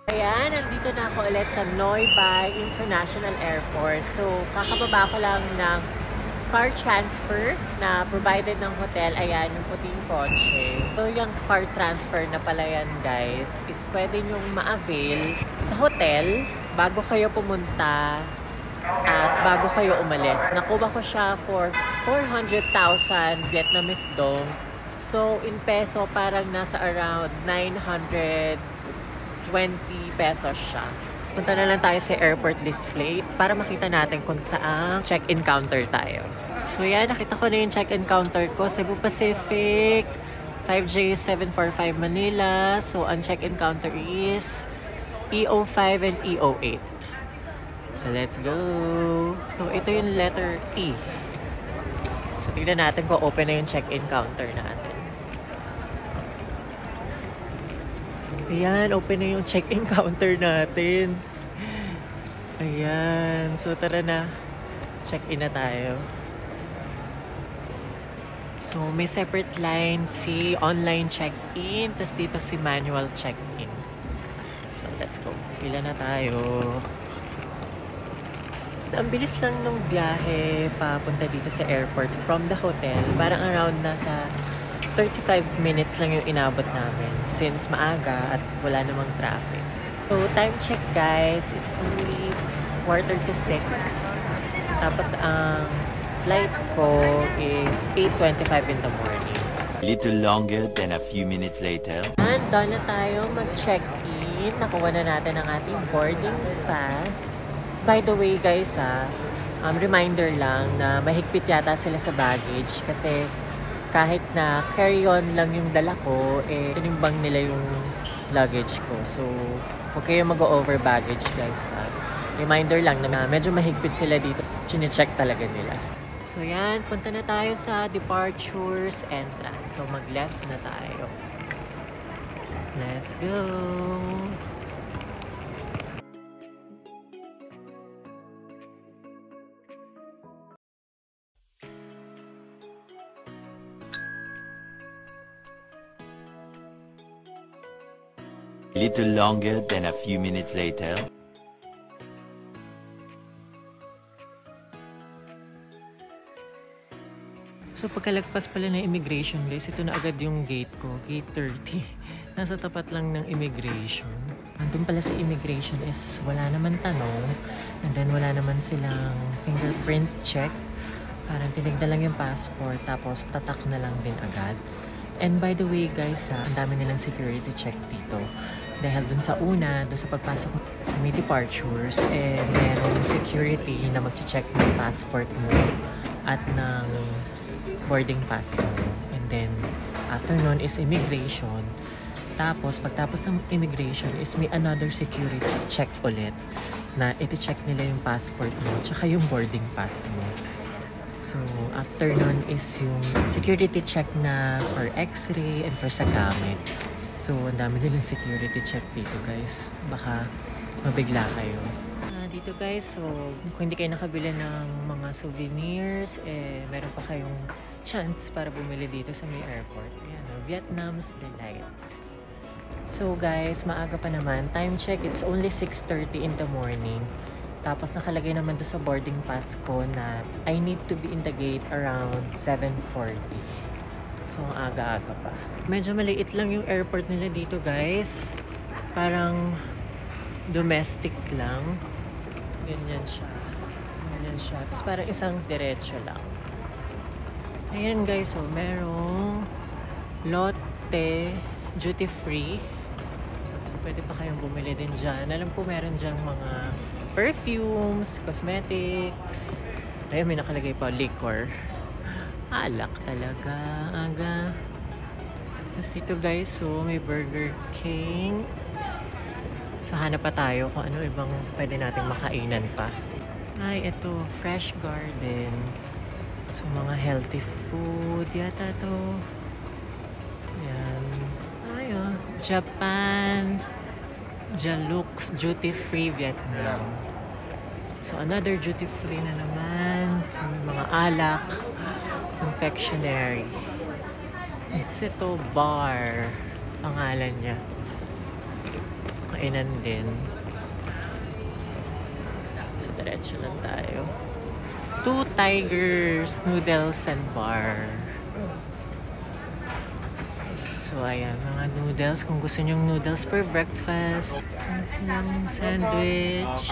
Ayan, nandito na ako ulit sa Noi Bai International Airport. So, kakababa ko lang ng car transfer na provided ng hotel. Ayan, yung puting kotse. So, yung car transfer na pala yan, guys, is pwede nyong ma-avail sa hotel bago kayo pumunta at bago kayo umalis. Nakuha ko siya for 400,000 Vietnamese dong. So, in peso, parang nasa around 920 pesos siya. Punta na lang tayo sa airport display para makita natin kung saan check-in counter tayo. So yan, nakita ko na yung check-in counter ko. Cebu Pacific, 5J745 Manila. So ang check-in counter is EO5 and EO8. So let's go! So ito yung letter E. So tignan natin kung open na yung check-in counter natin. Ayan, open na yung check-in counter natin. Ayan. So, tara na. Check-in na tayo. So, may separate line si online check-in. Tapos dito si manual check-in. So, let's go. Pila na tayo. Ang bilis lang nung biyahe papunta dito sa airport from the hotel. Parang around nasa 35 minutes lang yung inabot namin since maaga at wala namang traffic. So, time check guys, it's only 5:45. Tapos ang flight ko is 8:25 in the morning. Little longer than a few minutes later. And done na tayo mag-check-in. Nakuha na natin ang ating boarding pass. By the way guys reminder lang na mahigpit yata sila sa baggage kasi kahit na carry-on lang yung dala ko, tinimbang nila yung luggage ko. So, huwag kayo mag-over baggage guys. Reminder lang na medyo mahigpit sila dito. Chine-check talaga nila. So yan, punta na tayo sa departures entrance. So mag-left na tayo. Let's go! Little longer than a few minutes later. So pagkalagpas pala ng immigration guys, ito na agad yung gate ko, gate 30. Nasa tapat lang ng immigration. Nandun pala sa immigration is wala naman tanong. And then wala naman silang fingerprint check. Parang tinignan lang yung passport tapos tatak na lang din agad. And by the way guys, ang dami nilang security check dito. Dahil dun sa una, dun sa pagpasok sa may departures, merong security na mag-check ng passport mo at ng boarding pass mo. And then, after nun is immigration. Tapos, pagtapos ng immigration is may another security check ulit na iti-check nila yung passport mo tsaka yung boarding pass mo. So, after nun is yung security check na for x-ray and for sa gamit. So, ang dami nilang security check dito guys. Baka mabigla kayo. Dito guys, so kung hindi kayo nakabili ng mga souvenirs, meron pa kayong chance para bumili dito sa may airport. Ayan, Vietnam's Delight. So guys, maaga pa naman. Time check, it's only 6:30 in the morning. Tapos nakalagay naman doon sa boarding pass ko na I need to be in the gate around 7:40. So, ang aga-aga pa. Medyo maliit lang yung airport nila dito, guys. Parang domestic lang. Ganyan siya. Ganyan siya. Tapos parang isang diretso lang. Ayan, guys. So, merong Lotte duty free. So, pwede pa kayong bumili din dyan. Alam ko meron dyan mga perfumes, cosmetics. Ayun, may nakalagay pa liquor. Alak talaga, aga. Tapos dito guys, so may Burger King. So hanap pa tayo kung ano ibang pwede nating makainan pa. Ay, ito, Fresh Garden. So mga healthy food yata to. Yan. Ay, Japan. Jalux Duty Free Vietnam. So another duty free na naman. So, may mga alak. Confectionery. Ito bar. Pangalan niya. Kainan din. So, diretso lang tayo. 2 Tigers Noodles and Bar. So, ayan, mga noodles. Kung gusto nyong noodles for breakfast. Ayan silang sandwich.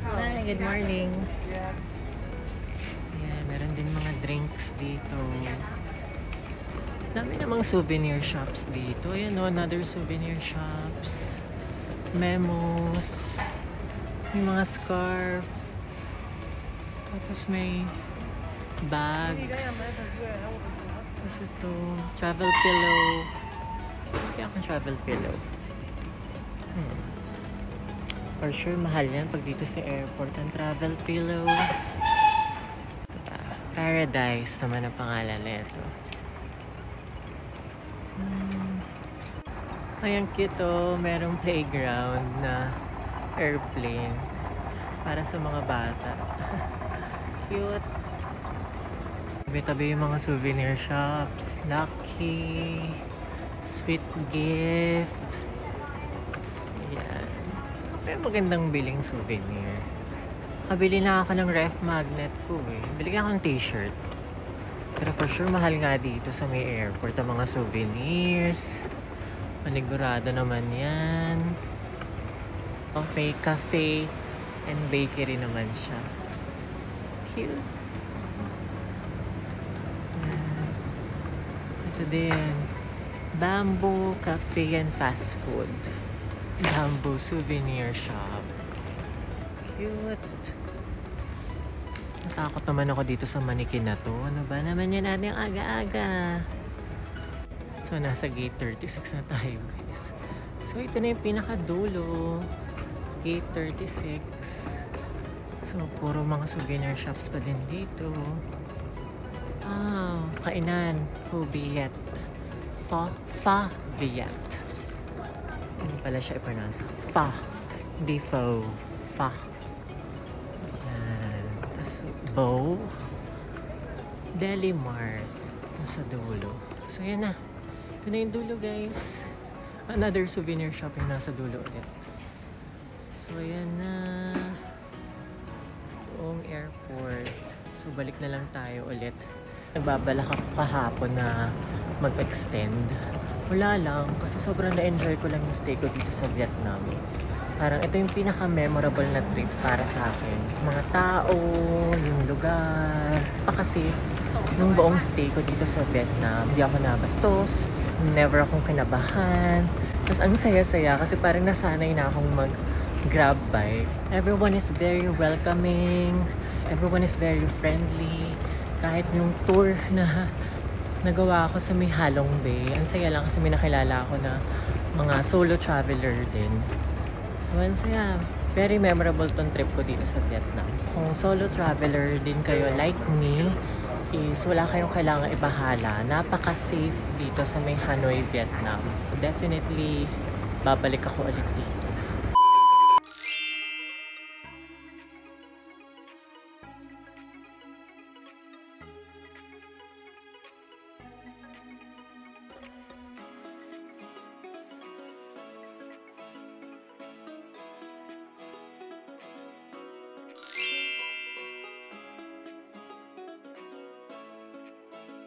Hi, good morning. Ayan, meron din mga drinks dito. Dami namang souvenir shops dito. Ayan o, another souvenir shops. Memos. May mga scarf. Tapos may bags. Tapos ito, travel pillow. Kaya akong travel pillow. For sure, mahal yan pag dito sa airport ang travel pillow. Diba? Paradise naman ang pangalan na ito. Ayan cute oh, merong playground na airplane para sa mga bata. Cute. Tabi-tabi yung mga souvenir shops. Lucky. Sweet gift. Ayan. May magandang biling souvenir. Kabili na ako ng ref magnet ko eh. Bili ako ng t-shirt. Pero for sure, mahal nga dito sa may airport ang mga souvenirs. Panigurado naman yan. May cafe and bakery naman siya. Cute. Ito din. Bamboo Cafe and Fast Food. Bamboo Souvenir Shop. Cute. Natakot naman ako dito sa manikin na to. Ano ba naman yan natin ang aga-aga? So, nasa gate 36 na tayo, guys. So, ito na yung pinakadulo. Gate 36. So, puro mga souvenir shops pa din dito. Ah, kainan. Fauviet. Fa-Viet. Hindi pala siya i-pronounce. Fa. Hindi faux. Fa. Yan. Tapos, Bow. Deli Mart. Tapos sa dulo. So, yan na. Ito na yung dulo, guys. Another souvenir shop yung nasa dulo ulit. So, ayan na. Buong airport. So, balik na lang tayo ulit. Nagbabalak ako kahapon na mag-extend. Wala lang. Kasi sobrang na-enjoy ko lang yung stay ko dito sa Vietnam. Parang ito yung pinaka-memorable na trip para sa akin. Mga tao, yung lugar, paka-safe. Nung buong stay ko dito sa Vietnam, hindi ako nabastos. Never akong kinabahan. Tapos ang saya-saya kasi parang nasanay na akong mag-grab bike. Everyone is very welcoming. Everyone is very friendly. Kahit yung tour na nagawa ko sa may Halong Bay, ang saya lang kasi may nakilala ako na mga solo traveler din. So, ang saya. Very memorable tong trip ko dito sa Vietnam. Kung solo traveler din kayo like me, is wala kayong kailangan ibahala. Napaka-safe dito sa may Hanoi, Vietnam. Definitely, babalik ako ulit dito.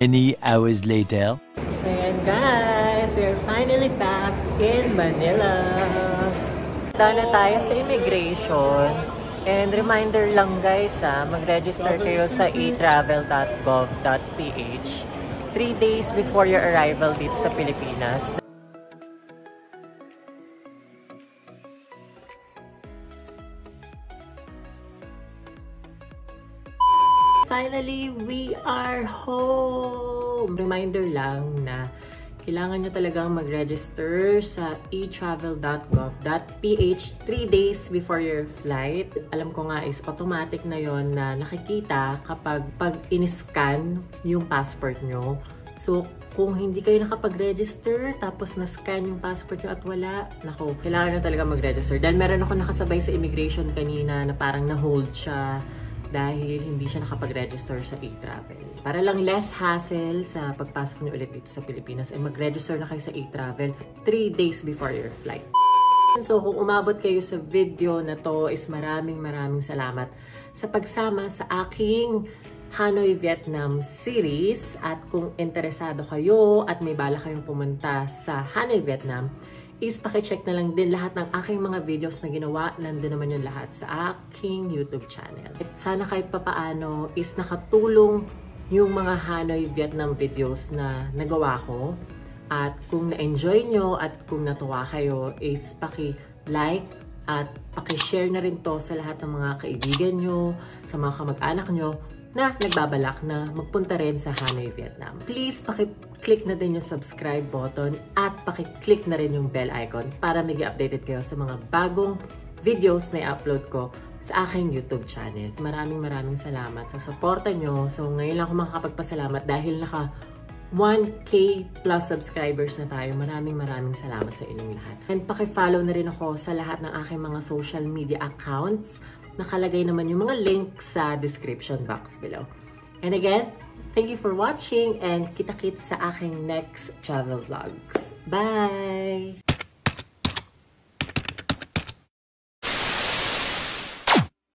Many hours later. So yan guys, we are finally back in Manila. Punta na tayo sa immigration. And reminder lang guys mag-register kayo sa etravel.gov.ph 3 days before your arrival dito sa Pilipinas. Finally, we are home! Reminder lang na kailangan nyo talagang mag-register sa etravel.gov.ph 3 days before your flight. Alam ko nga is automatic na yon na nakikita kapag in-scan yung passport nyo. So, kung hindi kayo nakapag-register, tapos na-scan yung passport nyo at wala, nako, kailangan nyo talaga mag-register. Dahil meron ako nakasabay sa immigration kanina na parang na-hold siya dahil hindi siya nakapag-register sa eTravel. Para lang less hassle sa pagpasok niyo ulit dito sa Pilipinas, ay mag-register na kayo sa eTravel 3 days before your flight. So kung umabot kayo sa video na to is maraming salamat sa pagsama sa aking Hanoi Vietnam series. At kung interesado kayo at may bala kayong pumunta sa Hanoi Vietnam, is pakicheck na lang din lahat ng aking mga videos na ginawa. Nandun naman yung lahat sa aking YouTube channel. At sana kahit papaano is nakatulong yung mga Hanoi Vietnam videos na nagawa ko. At kung na-enjoy nyo at kung natuwa kayo is paki-like at paki-share na rin to sa lahat ng mga kaibigan nyo, sa mga kamag-anak nyo na nagbabalak na magpunta rin sa Hanoi Vietnam. Please paki-click na din yung subscribe button at paki-click na rin yung bell icon para maging updated kayo sa mga bagong videos na i-upload ko sa aking YouTube channel. Maraming salamat sa suporta nyo. So ngayon lang ako makakapagpasalamat dahil naka 1K plus subscribers na tayo. Maraming salamat sa inyong lahat. And paki-follow na rin ako sa lahat ng aking mga social media accounts. Nakalagay naman yung mga links sa description box below. And again, thank you for watching and kita-kits sa aking next travel vlogs. Bye!